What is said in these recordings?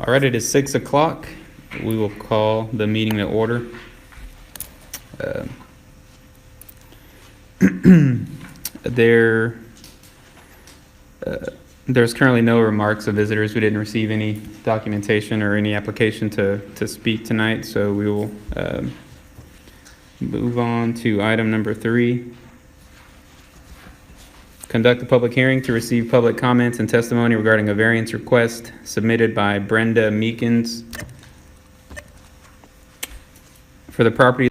All right, it is 6 o'clock. We will call the meeting to order. Uh, there, there's currently no remarks of visitors. We didn't receive any documentation or any application to speak tonight, so we will move on to item number 3. Conduct a public hearing to receive public comments and testimony regarding a variance request submitted by Brenda Meekins for the property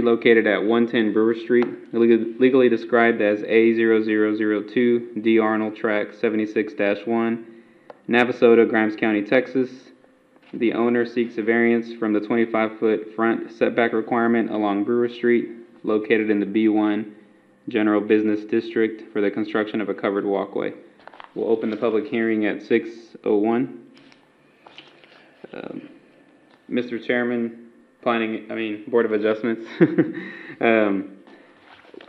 located at 110 Brewer Street, legally described as A0002 D. Arnold Tract 76-1, Navasota, Grimes County, Texas. The owner seeks a variance from the 25-foot front setback requirement along Brewer Street, located in the B1 General Business District, for the construction of a covered walkway. We'll open the public hearing at 6:01. Mr. Chairman, Board of Adjustments.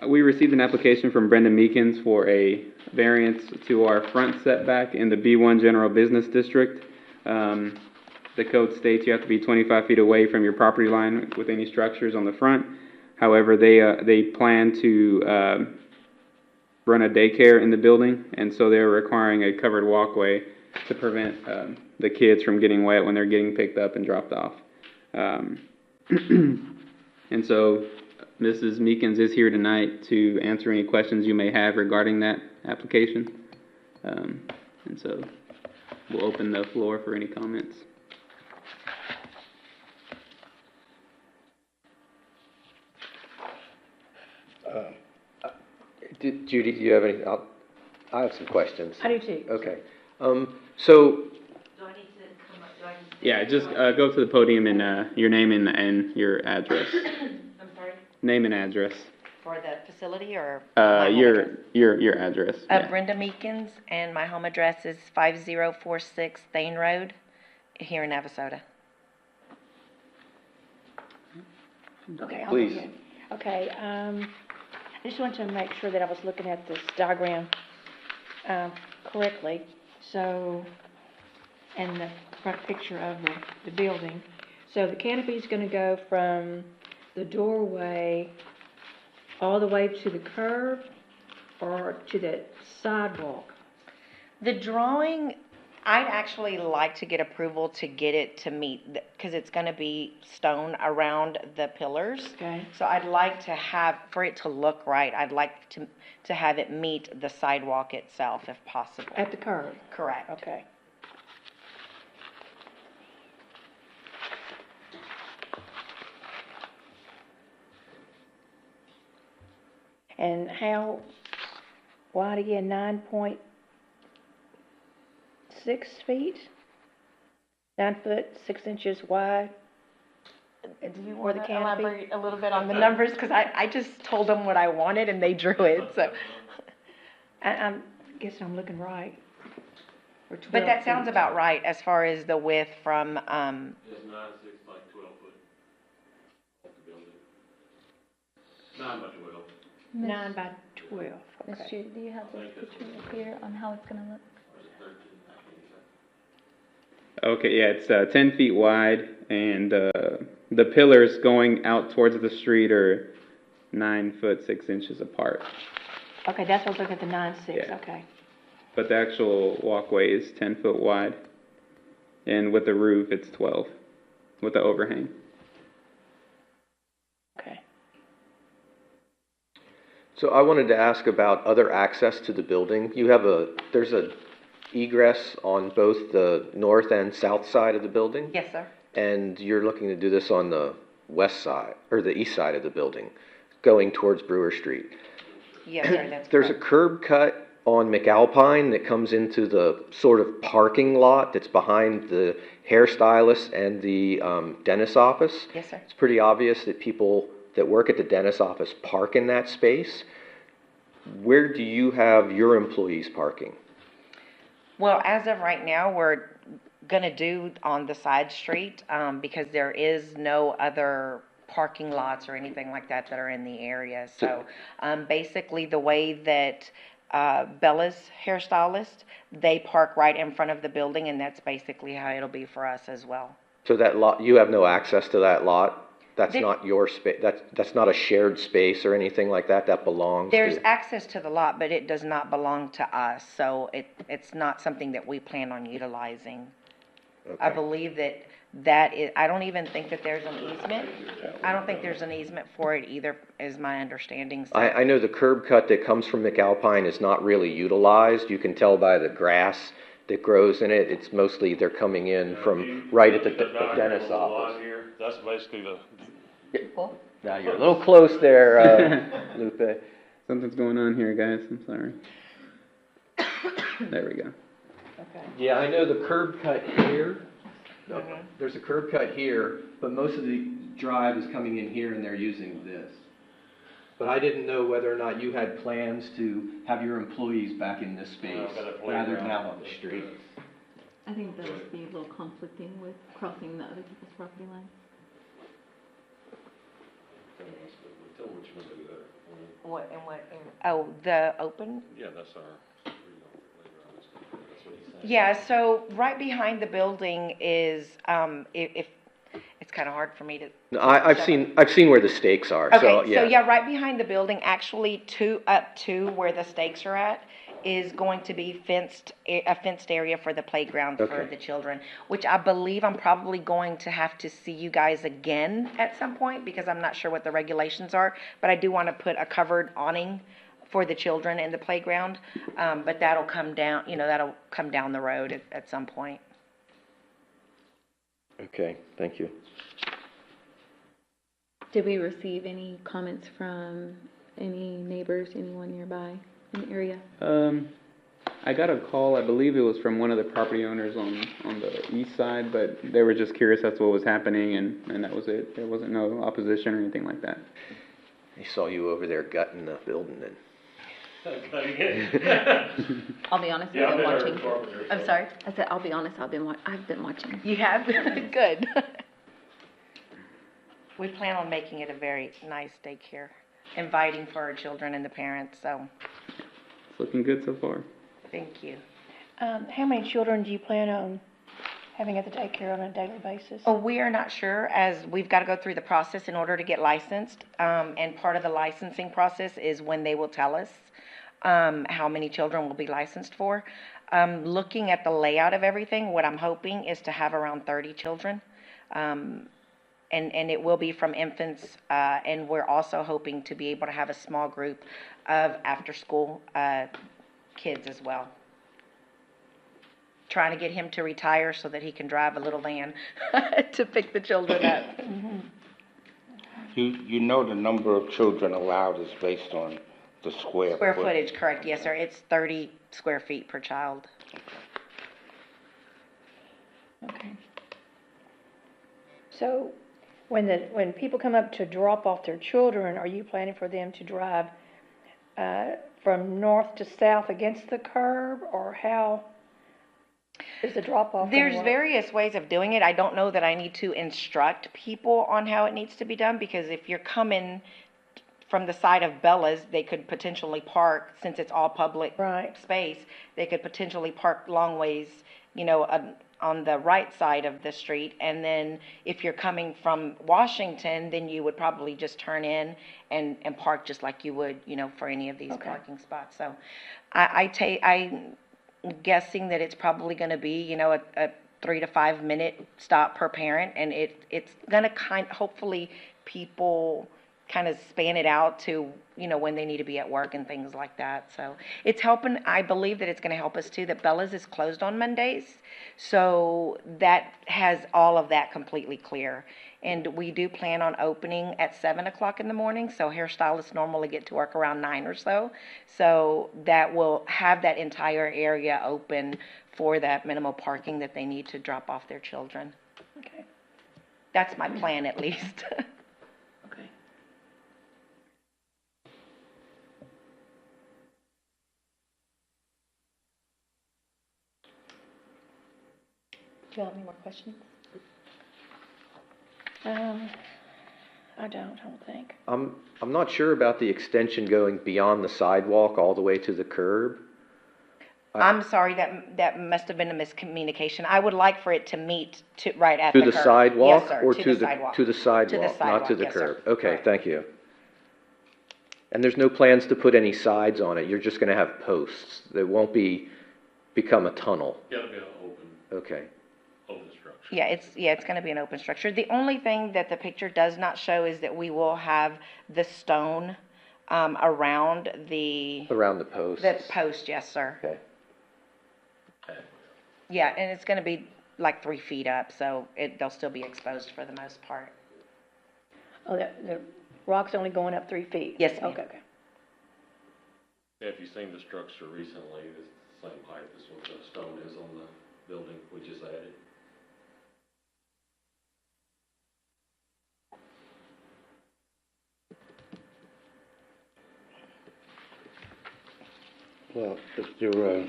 We received an application from Brenda Meekins for a variance to our front setback in the B1 General Business District. The code states you have to be 25 feet away from your property line with any structures on the front. However, they plan to run a daycare in the building, and so they're requiring a covered walkway to prevent the kids from getting wet when they're getting picked up and dropped off. And so Mrs. Meekins is here tonight to answer any questions you may have regarding that application. And so we'll open the floor for any comments. Judy, do you have any? I have some questions. I do too. Okay. Do I need to come up? Do I need to? Yeah, just go to the podium and your name and your address. I'm sorry? Name and address. For the facility or? Your address. Yeah. Brenda Meekins, and my home address is 5046 Thane Road, here in Navasota. Okay, Please. Okay, I just wanted to make sure that I was looking at this diagram correctly. So, and the front picture of the building. So the canopy is going to go from the doorway all the way to the curb or to the sidewalk? The drawing, I'd actually like to get approval to get it to meet, because it's going to be stone around the pillars. Okay. So I'd like to have, for it to look right, I'd like to have it meet the sidewalk itself if possible. At the curb? Correct. Okay. And how wide again? 9.6 feet? 9 foot, 6 inches wide? Do you Or the want to canopy? elaborate a little bit on the numbers? Because I just told them what I wanted and they drew it, so. I guess I'm looking right. Or 12 But that sounds feet. about right as far as the width from, It's 9.6 by 12 foot off the building. 9 by 12. 9 by 12, Miss okay. Judy, do you have this picture up here on how it's gonna look? Or is it 13? I can't Okay, yeah, it's 10 feet wide, and the pillars going out towards the street are 9 foot 6 inches apart. Okay, that's what I was looking at, the 9.6, Yeah. okay. But the actual walkway is 10 foot wide, and with the roof, it's 12, with the overhang. Okay. So I wanted to ask about other access to the building. There's a egress on both the north and south side of the building? yes, sir. And you're looking to do this on the west side, or the east side of the building, going towards Brewer Street. Yes, sir, that's There's a correct. curb cut on McAlpine that comes into the sort of parking lot that's behind the hairstylist and the dentist's office. Yes, sir. It's pretty obvious that people that work at the dentist's office park in that space. Where do you have your employees parking? Well, as of right now, we're gonna do on the side street, because there is no other parking lots or anything like that that are in the area. So, basically, the way that Bella's hairstylist. They park right in front of the building, and that's basically how it'll be for us as well. So that lot, you have no access to that lot? That's There- not your space, that's not a shared space or anything like that, that belongs to? There's access to the lot, but it does not belong to us, so it's not something that we plan on utilizing. I Okay. believe that is, I don't even think that there's an easement. I don't think there's an easement for it either, is my understanding, so. I know the curb cut that comes from McAlpine is not really utilized. You can tell by the grass that grows in it. It's mostly, they're coming in from right at the dentist's office. That's basically the, Now, you're a little close there, Lupe. Something's going on here, guys, I'm sorry. There we go. Okay. Yeah, I know the curb cut here. There's a curb cut here, but most of the drive is coming in here and they're using this. But I didn't know whether or not you had plans to have your employees back in this space got a rather than playground. out on the street. I think that would be a little conflicting with crossing the other people's property line. tell them what you want to do there. What, and what, oh, the open? Yeah, that's our, playground and stuff. That's what he's saying. Yeah, so right behind the building is, if, it's kind of hard for me to. No, I've seen where the stakes are, so, Okay, so yeah, right behind the building, actually up to where the stakes are at, is going to be a fenced area for the playground for Okay. the children, which I believe I'm probably going to have to see you guys again at some point, because I'm not sure what the regulations are, but I do want to put a covered awning for the children in the playground, but that'll come down, that'll come down the road at some point. Okay, thank you. Did we receive any comments from any neighbors, anyone nearby in the area? I got a call, I believe it was from one of the property owners on the east side, but they were just curious as to what was happening, and that was it. There wasn't no opposition or anything like that. They saw you over there gutting the building and. I'll be honest, Yeah, I've I've been been watching. there before, but I'm sorry? I said, I'll be honest, I've been watching. You have? Good. We plan on making it a very nice daycare, inviting for our children and the parents, so, It's looking good so far. thank you. How many children do you plan on having at the daycare on a daily basis? Oh, we are not sure, as we've got to go through the process in order to get licensed. And part of the licensing process is when they will tell us how many children will be licensed for. Looking at the layout of everything, what I'm hoping is to have around 30 children. And it will be from infants, and we're also hoping to be able to have a small group of after-school kids as well. Trying to get him to retire so that he can drive a little van to pick the children up. You know the number of children allowed is based on the square Square foot. footage, correct, yes, sir. It's 30 square feet per child. Okay. So, when people come up to drop off their children, are you planning for them to drive from north to south against the curb, or how is the drop-off gonna There's work? various ways of doing it. I don't know that I need to instruct people on how it needs to be done, because if you're coming from the side of Bella's, they could potentially park, since it's all public Right. space, they could potentially park long ways, on the right side of the street. And then if you're coming from Washington, then you would probably just turn in and park just like you would, for any of these Okay. parking spots. So I'm guessing that it's probably gonna be, a 3 to 5 minute stop per parent, and it's gonna hopefully people kind of span it out to, when they need to be at work and things like that. So it's helping. I believe that it's gonna help us too, that Bella's is closed on Mondays. So that has all of that completely clear. And we do plan on opening at 7 o'clock in the morning, so hairstylists normally get to work around 9 or so. So that will have that entire area open for that minimal parking that they need to drop off their children. Okay. That's my plan, at least. Okay. Do you have any more questions? I don't think. I'm not sure about the extension going beyond the sidewalk all the way to the curb. I'm sorry, that must have been a miscommunication. I would like for it to meet right at the To curb. the sidewalk? Yes, sir, Or to the sidewalk. To the sidewalk, not to sidewalk, the yes, sir. curb? Okay, Correct. thank you. And there's no plans to put any sides on it? You're just gonna have posts? It won't become a tunnel? Gotta be an Okay. open structure. Yeah, it's gonna be an open structure. The only thing that the picture does not show is that we will have the stone, around the Around the posts? post, yes, sir. Okay. Yeah, and it's gonna be like 3 feet up, so they'll still be exposed for the most part. Oh, the rock's only going up 3 feet? Yes, ma'am. Okay. Yeah, if you've seen the structure recently, it's the same height as what the stone is on the building we just added. Well, if there are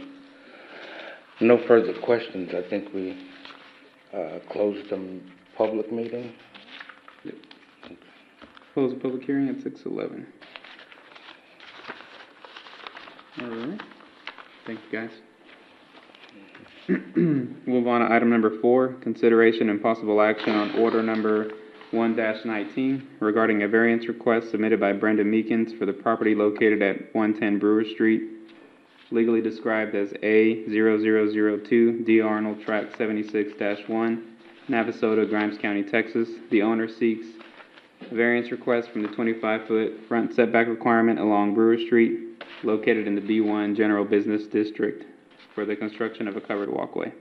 no further questions, I think we closed the public meeting. Close the public hearing at 6:11. All right. Thank you, guys. Move on to item number 4, consideration and possible action on order number 1-19 regarding a variance request submitted by Brenda Meekins for the property located at 110 Brewer Street, legally described as A0002 D. Arnold, Tract 76-1, Navasota, Grimes County, Texas. The owner seeks a variance request from the 25-foot front setback requirement along Brewer Street, located in the B1 General Business District, for the construction of a covered walkway.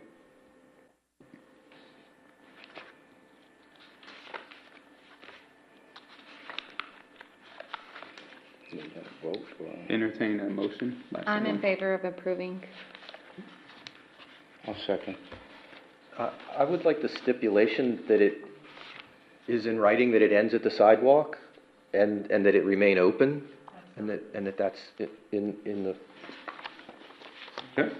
We gotta vote for it. Entertain a motion by I'm in someone. favor of approving. I'll second. I would like the stipulation that it is in writing that it ends at the sidewalk and that it remain open and that's in the, Okay.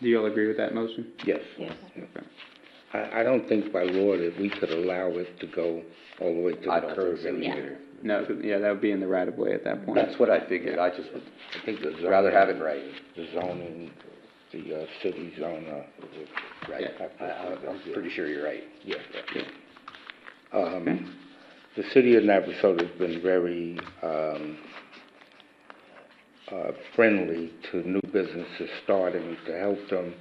Do you all agree with that motion? Yes. Yes. Okay. I don't think by law that we could allow it to go all the way to I the don't curb. think so anyway. either. No, yeah, that would be in the right of way at that point. That's what I figured. I just would I think the zoning. rather have it right. The zoning, the city zone, Right. I'm pretty sure you're right. Yeah. Yeah. Um, the city of Navasota has been very, friendly to new businesses starting, to help them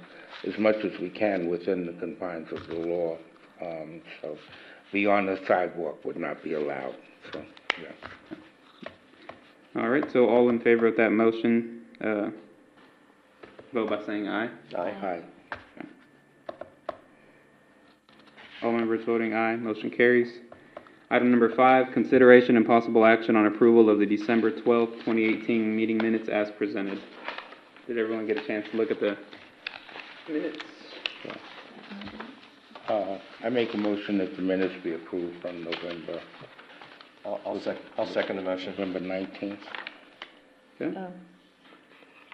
as much as we can within the confines of the law. So beyond the sidewalk would not be allowed, so, yeah. All right, so all in favor of that motion, vote by saying aye. Aye. All members voting aye, motion carries. Item number 5, consideration and possible action on approval of the December 12th, 2018 meeting minutes as presented. Did everyone get a chance to look at the minutes? I make a motion that the minutes be approved on November, I'll second the motion. November 19th, Okay,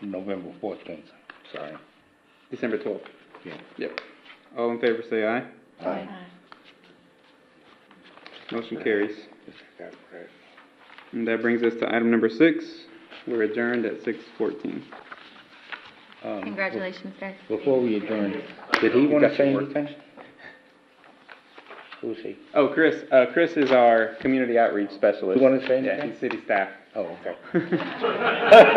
November 14th, sorry. December 12th. Yeah. Yep. All in favor say aye. Aye. Motion carries. Yes, I got it right. And that brings us to item number 6. We're adjourned at 6:14. Congratulations, guys. Before we adjourn, did he want to say anything? Who's he? Oh, Chris. Chris is our community outreach specialist. You wanna say Yeah, anything? he's city staff. Oh, okay.